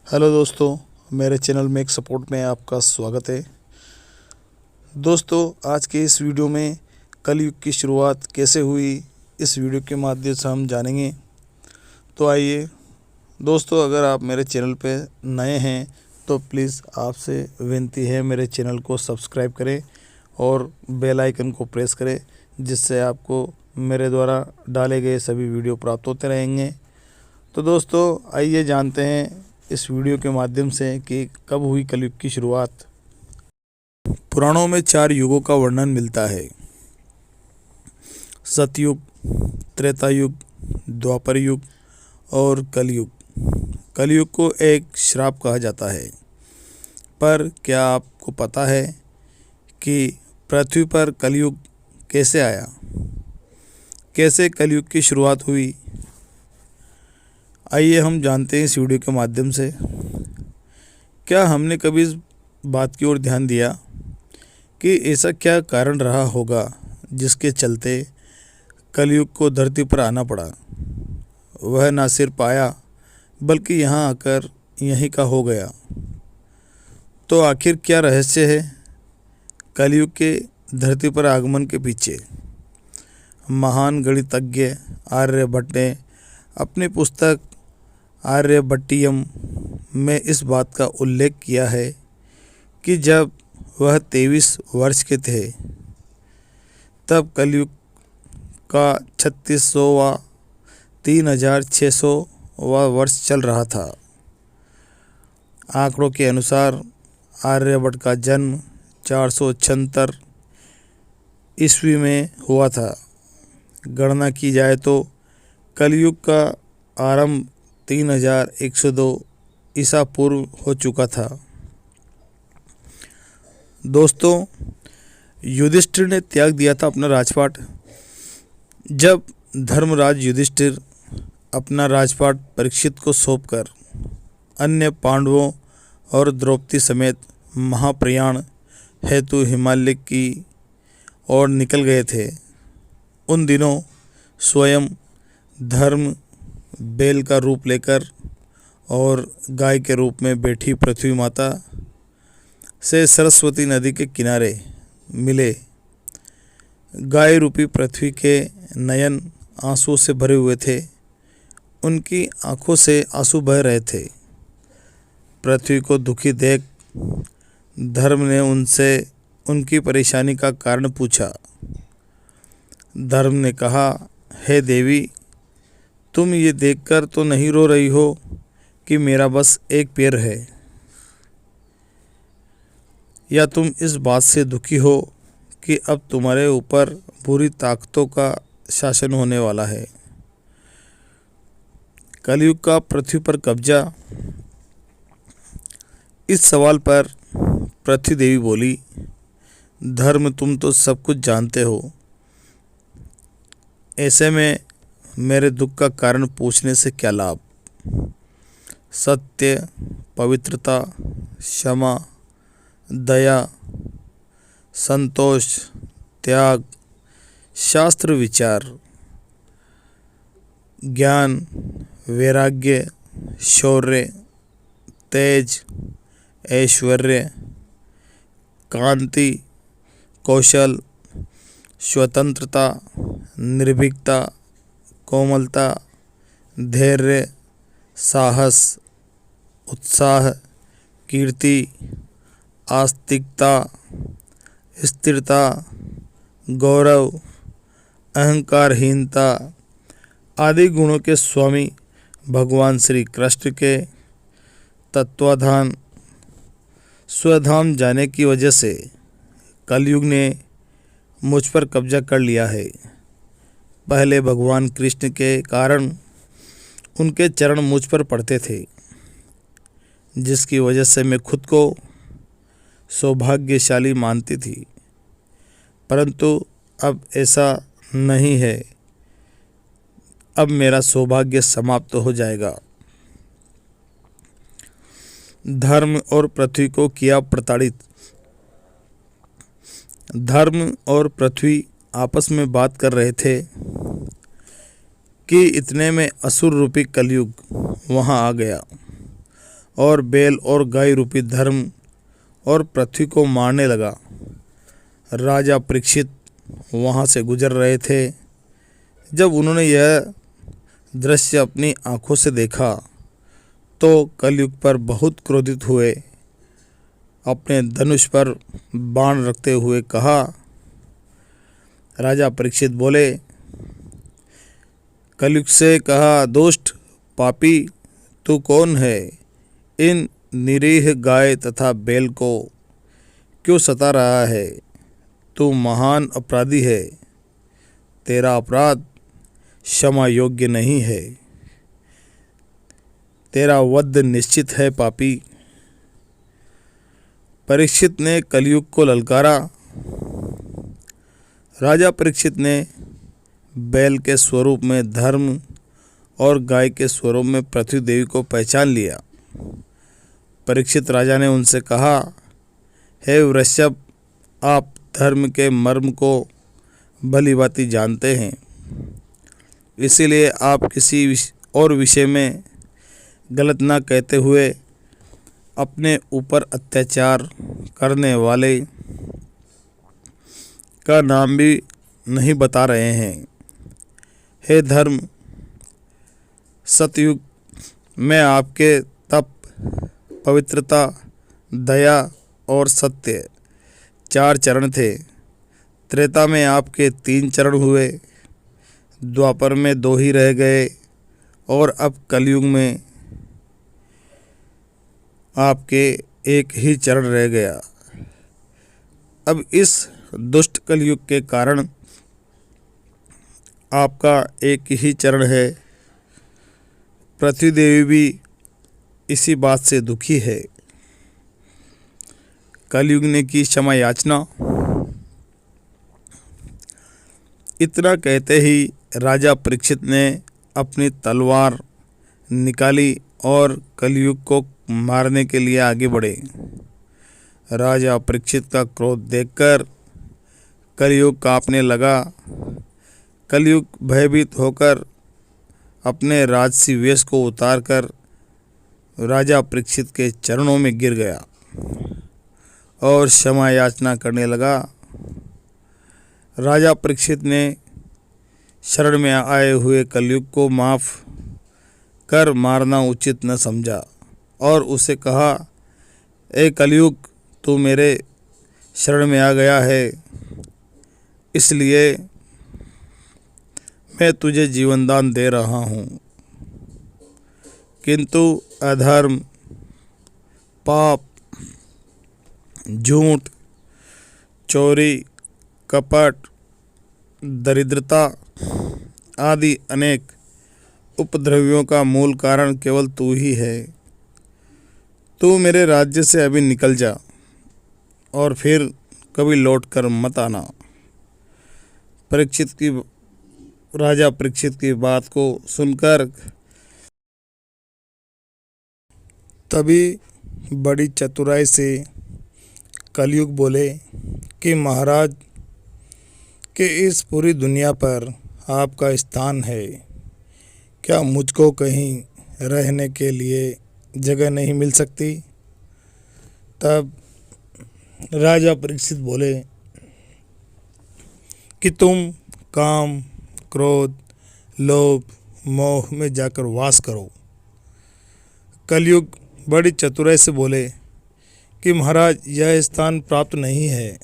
Hello दोस्तों, मेरे channel में एक सपोर्ट में आपका स्वागत है। दोस्तों, आज के इस वीडियो में कलयुग की शुरुआत कैसे हुई, इस वीडियो के माध्यम से हम जानेंगे। तो आइए दोस्तों, अगर आप मेरे चैनल पे नए हैं तो प्लीज़ आपसे विनती है मेरे चैनल को सब्सक्राइब करें और बेल आइकन को प्रेस करें, जिससे आपको मेरे द्वारा डाले गए सभी वीडियो प्राप्त होते रहेंगे। तो दोस्तों, आइए जानते हैं इस वीडियो के माध्यम से कि कब हुई कलयुग की शुरुआत। पुराणों में 4 युगों का वर्णन मिलता है: सतयुग, त्रेता युग, द्वापर युग और कलयुग। कलयुग को एक श्राप कहा जाता है। पर क्या आपको पता है कि पृथ्वी पर कलयुग कैसे आया? कैसे कलयुग की शुरुआत हुई? आइए हम जानते हैं इस वीडियो के माध्यम से। क्या हमने कभी इस बात की ओर ध्यान दिया कि ऐसा क्या कारण रहा होगा जिसके चलते कलयुग को धरती पर आना पड़ा? वह ना सिर्फ आया बल्कि यहाँ आकर यहीं का हो गया। तो आखिर क्या रहस्य है कलयुग के धरती पर आगमन के पीछे? महान गणितज्ञ आर्यभट्ट ने अपनी पुस्तक आर्यभट्टियम में इस बात का उल्लेख किया है कि जब वह 23 वर्ष के थे तब कलयुग का 3600वां 3600वां वर्ष चल रहा था। आंकड़ों के अनुसार आर्यभट्ट का जन्म 476 ईस्वी में हुआ था। गणना की जाए तो कलयुग का आरंभ 3102 ईसा पूर्व हो चुका था। दोस्तों, युधिष्ठिर ने त्याग दिया था अपना राजपाट। जब धर्मराज युधिष्ठिर अपना राजपाट परीक्षित को सौंपकर अन्य पांडवों और द्रौपदी समेत महाप्रयाण हेतु हिमालय की ओर निकल गए थे, उन दिनों स्वयं धर्म बैल का रूप लेकर और गाय के रूप में बैठी पृथ्वी माता से सरस्वती नदी के किनारे मिले। गाय रूपी पृथ्वी के नयन आंसुओं से भरे हुए थे। उनकी आंखों से आंसू बह रहे थे। पृथ्वी को दुखी देख धर्म ने उनसे उनकी परेशानी का कारण पूछा। धर्म ने कहा, हे देवी, तुम ये देखकर तो नहीं रो रही हो कि मेरा बस एक पैर है, या तुम इस बात से दुखी हो कि अब तुम्हारे ऊपर बुरी ताकतों का शासन होने वाला है? कलयुग का पृथ्वी पर कब्जा। इस सवाल पर पृथ्वी देवी बोली, धर्म, तुम तो सब कुछ जानते हो। ऐसे में मेरे दुख का कारण पूछने से क्या लाभ? सत्य, पवित्रता, क्षमा, दया, संतोष, त्याग, शास्त्र विचार, ज्ञान, वैराग्य, शौर्य, तेज, ऐश्वर्य, कांति, कौशल, स्वतंत्रता, निर्भीकता, कोमलता, धैर्य, साहस, उत्साह, कीर्ति, आस्तिकता, स्थिरता, गौरव, अहंकारहीनता आदि गुणों के स्वामी भगवान श्री कृष्ण के तत्वाधान स्वधाम जाने की वजह से कलयुग ने मुझ पर कब्जा कर लिया है। पहले भगवान कृष्ण के कारण उनके चरण मुझ पर पड़ते थे, जिसकी वजह से मैं खुद को सौभाग्यशाली मानती थी। परंतु अब ऐसा नहीं है। अब मेरा सौभाग्य समाप्त हो जाएगा। धर्म और पृथ्वी को किया प्रताड़ित। धर्म और पृथ्वी आपस में बात कर रहे थे कि इतने में असुर रूपी कलयुग वहां आ गया और बैल और गाय रूपी धर्म और पृथ्वी को मारने लगा। राजा परीक्षित वहाँ से गुजर रहे थे। जब उन्होंने यह दृश्य अपनी आंखों से देखा तो कलयुग पर बहुत क्रोधित हुए। अपने धनुष पर बाण रखते हुए कहा। राजा परीक्षित बोले, कलयुग से कहा, दुष्ट पापी, तू कौन है? इन निरीह गाय तथा बैल को क्यों सता रहा है? तू महान अपराधी है। तेरा अपराध क्षमा योग्य नहीं है। तेरा वध निश्चित है पापी। परीक्षित ने कलयुग को ललकारा। राजा परीक्षित ने बैल के स्वरूप में धर्म और गाय के स्वरूप में पृथ्वी देवी को पहचान लिया। परीक्षित राजा ने उनसे कहा, हे वृषभ, आप धर्म के मर्म को भली भांति जानते हैं, इसीलिए आप किसी और विषय में गलत ना कहते हुए अपने ऊपर अत्याचार करने वाले का नाम भी नहीं बता रहे हैं। हे धर्म, सतयुग में आपके तप, पवित्रता, दया और सत्य 4 चरण थे। त्रेता में आपके 3 चरण हुए। द्वापर में 2 ही रह गए और अब कलयुग में आपके 1 ही चरण रह गया। अब इस दुष्ट कलयुग के कारण आपका 1 ही चरण है। पृथ्वी देवी भी इसी बात से दुखी है। कलयुग ने की क्षमा याचना। इतना कहते ही राजा परीक्षित ने अपनी तलवार निकाली और कलयुग को मारने के लिए आगे बढ़े। राजा परीक्षित का क्रोध देखकर कलयुग कांपने लगा। कलयुग भयभीत होकर अपने राजसी वेश को उतारकर राजा परीक्षित के चरणों में गिर गया और क्षमा याचना करने लगा। राजा परीक्षित ने शरण में आए हुए कलयुग को माफ़ कर मारना उचित न समझा और उसे कहा, ए कलयुग, तू मेरे शरण में आ गया है, इसलिए मैं तुझे जीवनदान दे रहा हूँ। किंतु अधर्म, पाप, झूठ, चोरी, कपट, दरिद्रता आदि अनेक उपद्रवियों का मूल कारण केवल तू ही है। तू मेरे राज्य से अभी निकल जा और फिर कभी लौट कर मत आना। राजा परीक्षित की बात को सुनकर तभी बड़ी चतुराई से कलयुग बोले कि महाराज कि इस पूरी दुनिया पर आपका स्थान है, क्या मुझको कहीं रहने के लिए जगह नहीं मिल सकती? तब राजा परीक्षित बोले कि तुम काम, क्रोध, लोभ, मोह में जाकर वास करो। कलयुग बड़ी चतुराई से बोले कि महाराज, यह स्थान प्राप्त नहीं है,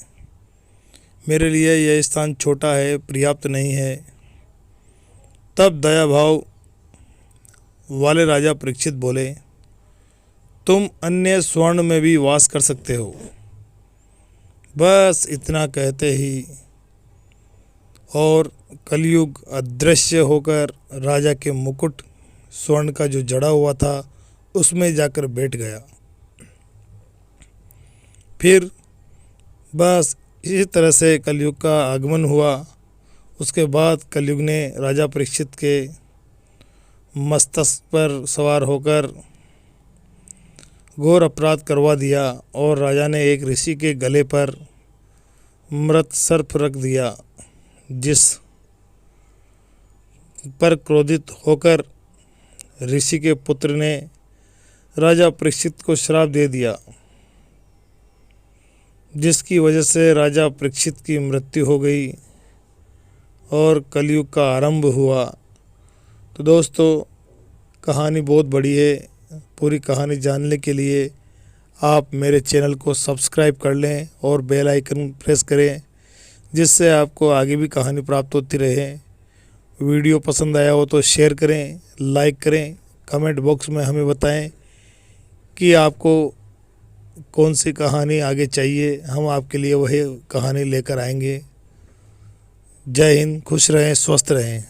मेरे लिए यह स्थान छोटा है, पर्याप्त नहीं है। तब दया भाव वाले राजा परीक्षित बोले, तुम अन्य स्वर्ण में भी वास कर सकते हो। बस इतना कहते ही और कलयुग अदृश्य होकर राजा के मुकुट स्वर्ण का जो जड़ा हुआ था उसमें जाकर बैठ गया। फिर बस इसी तरह से कलयुग का आगमन हुआ। उसके बाद कलयुग ने राजा परीक्षित के मस्तक पर सवार होकर घोर अपराध करवा दिया और राजा ने एक ऋषि के गले पर मृत सर्प रख दिया, जिस पर क्रोधित होकर ऋषि के पुत्र ने राजा परीक्षित को श्राप दे दिया, जिसकी वजह से राजा परीक्षित की मृत्यु हो गई और कलयुग का आरंभ हुआ। तो दोस्तों, कहानी बहुत बड़ी है। पूरी कहानी जानने के लिए आप मेरे चैनल को सब्सक्राइब कर लें और बेल आइकन प्रेस करें, जिससे आपको आगे भी कहानी प्राप्त होती रहे। वीडियो पसंद आया हो तो शेयर करें, लाइक करें, कमेंट बॉक्स में हमें बताएं कि आपको कौन सी कहानी आगे चाहिए। हम आपके लिए वही कहानी लेकर आएंगे। जय हिंद, खुश रहें, स्वस्थ रहें।